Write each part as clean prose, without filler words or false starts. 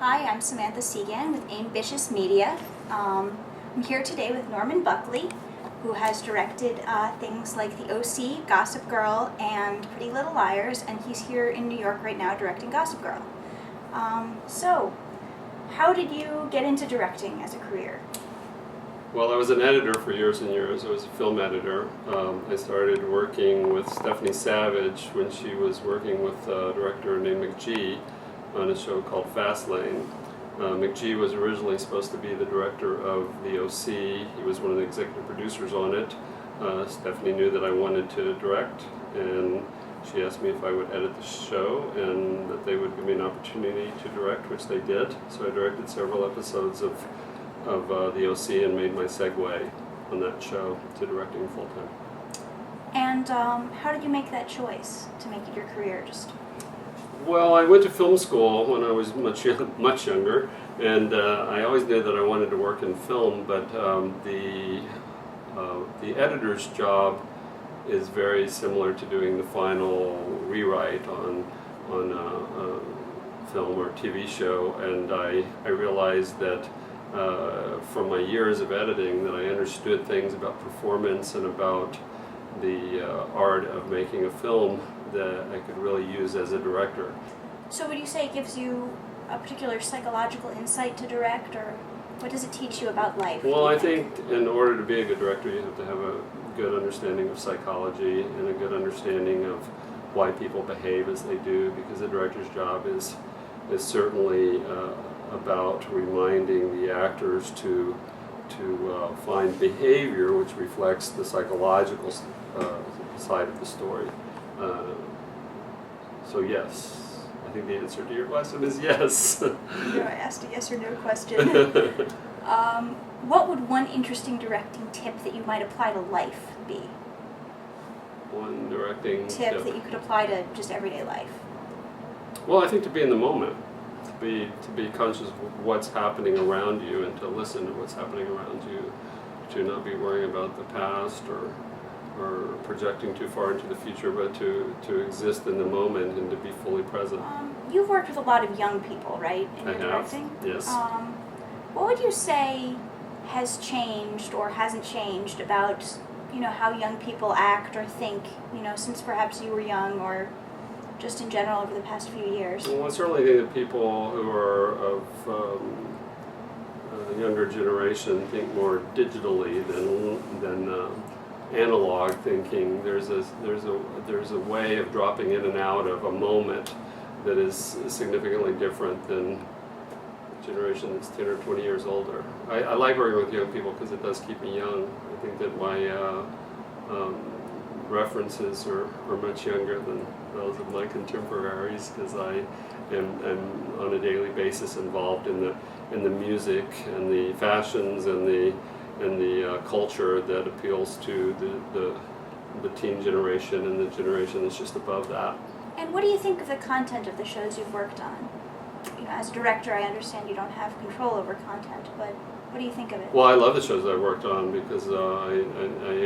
Hi, I'm Samantha Segan with Ambitious Media. I'm here today with Norman Buckley, who has directed things like The OC, Gossip Girl, and Pretty Little Liars, and he's here in New York right now directing Gossip Girl. So, how did you get into directing as a career? Well, I was an editor for years and years. I was a film editor. I started working with Stephanie Savage when she was working with a director named McGee on a show called Fastlane. McGee was originally supposed to be the director of The OC. He was one of the executive producers on it. Stephanie knew that I wanted to direct, and she asked me if I would edit the show and that they would give me an opportunity to direct, which they did. So I directed several episodes of The OC and made my segue on that show to directing full-time. And how did you make that choice to make it your career? Well, I went to film school when I was much younger, and I always knew that I wanted to work in film, but the editor's job is very similar to doing the final rewrite on a film or TV show, and I realized that from my years of editing that I understood things about performance and about the art of making a film that I could really use as a director. So would you say it gives you a particular psychological insight to direct, or what does it teach you about life? Well, I think in order to be a good director you have to have a good understanding of psychology and a good understanding of why people behave as they do, because the director's job is certainly about reminding the actors to find behavior which reflects the psychological side of the story. So yes, I think the answer to your question is yes. I asked a yes or no question. What would one interesting directing tip that you might apply to life be? One directing tip that you could apply to just everyday life? Well, I think to be in the moment. To be conscious of what's happening around you and to listen to what's happening around you, to not be worrying about the past or projecting too far into the future, but to exist in the moment and to be fully present. You've worked with a lot of young people, right, in your directing? Yes. What would you say has changed or hasn't changed about, how young people act or think, since perhaps you were young, or just in general over the past few years? Well, I certainly think that people who are of a younger generation think more digitally than analog thinking. There's a way of dropping in and out of a moment that is significantly different than a generation that's 10 or 20 years older. I like working with young people because it does keep me young. I think that my references are much younger than those of my contemporaries, because I am on a daily basis involved in the music and the fashions and the culture that appeals to the teen generation and the generation that's just above that. And what do you think of the content of the shows you've worked on? As a director, I understand you don't have control over content, but what do you think of it? Well, I love the shows I worked on because I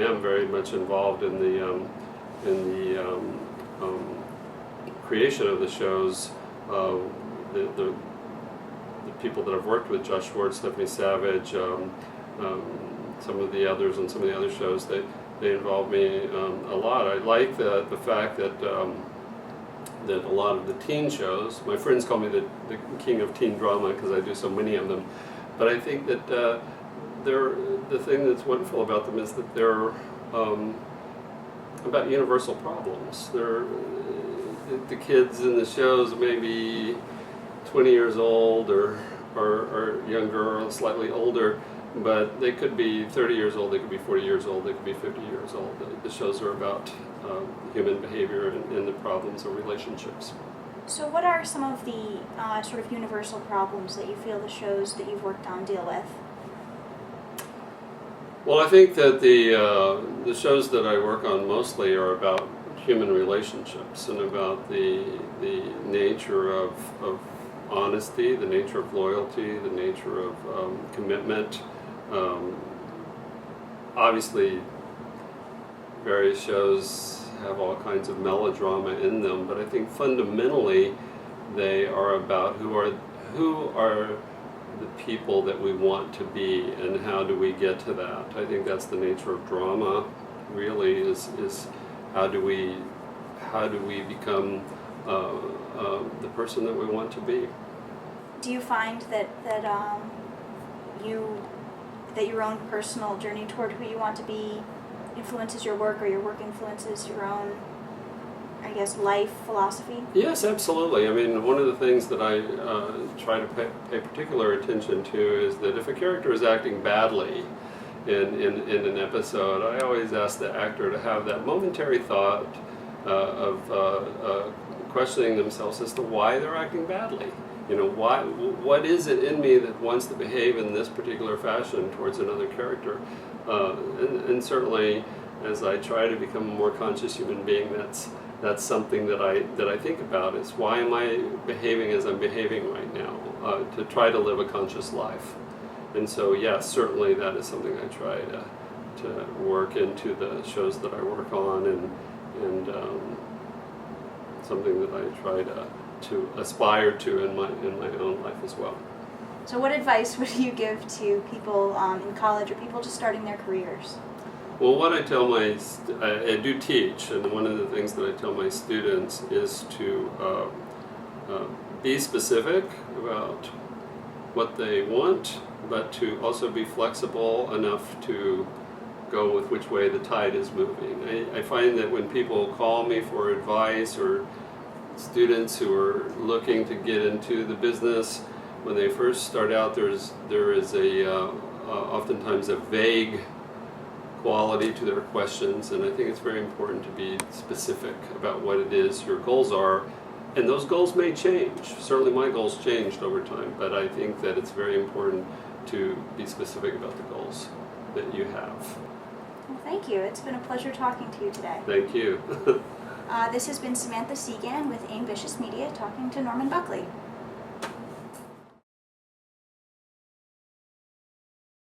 am very much involved in the creation of the shows. The people that I've worked with, Josh Schwartz, Stephanie Savage, some of the others on some of the other shows, they involve me a lot. I like the fact that a lot of the teen shows, my friends call me the king of teen drama because I do so many of them, but I think that the thing that's wonderful about them is that they're about universal problems. The kids in the shows may be 20 years old or younger or slightly older, but they could be 30 years old, they could be 40 years old, they could be 50 years old. The shows are about human behavior and the problems of relationships. So what are some of the sort of universal problems that you feel the shows that you've worked on deal with? Well, I think that the shows that I work on mostly are about human relationships and about the nature of honesty, the nature of loyalty, the nature of commitment. Obviously, various shows have all kinds of melodrama in them, but I think fundamentally they are about who who are the people that we want to be, and how do we get to that? I think that's the nature of drama, really, is how do we become the person that we want to be. Do you find that your own personal journey toward who you want to be influences your work, or your work influences your own, I guess, life philosophy? Yes, absolutely. I mean, one of the things that I try to pay particular attention to is that if a character is acting badly in an episode, I always ask the actor to have that momentary thought of questioning themselves as to why they're acting badly. You know, what is it in me that wants to behave in this particular fashion towards another character? And certainly, as I try to become a more conscious human being, that's something that I think about, is why am I behaving as I'm behaving right now, to try to live a conscious life. And so, yes, certainly that is something I try to work into the shows that I work on, and something that I try to aspire to in my own life as well. So what advice would you give to people in college, or people just starting their careers? Well, what I tell I do teach, and one of the things that I tell my students is to be specific about what they want, but to also be flexible enough to go with which way the tide is moving. I find that when people call me for advice, or students who are looking to get into the business, when they first start out, there is oftentimes a vague quality to their questions, and I think it's very important to be specific about what it is your goals are, and those goals may change. Certainly my goals changed over time, but I think that it's very important to be specific about the goals that you have. Well, thank you. It's been a pleasure talking to you today. Thank you. This has been Samantha Segan with Ambitious Media talking to Norman Buckley.